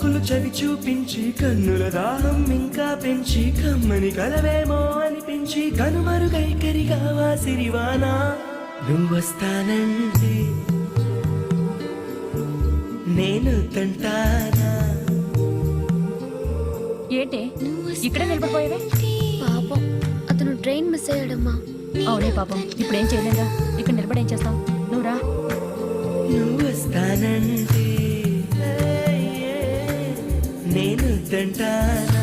సోకులు చవి చూపించి కన్నుల దాహం ఇంకా పెంచి కమ్మని కలవేమో అనిపించి కనుమరుగైకరిగా వాసిరివానా నువ్వొస్తానంటే నేను తంటానా. ఏంటే ఇక్కడే నిలబడిపోయావే? పాపం అతను ట్రైన్ మిస్ అయ్యాడమ్మా. అవునే పాపం, ఇప్పుడు ఏం చేయలేదా? ఇక్కడ నిలబడి ఏం చేస్తావు? నువ్వు రా. నువ్వొస్తానంటే నేను తంటానా.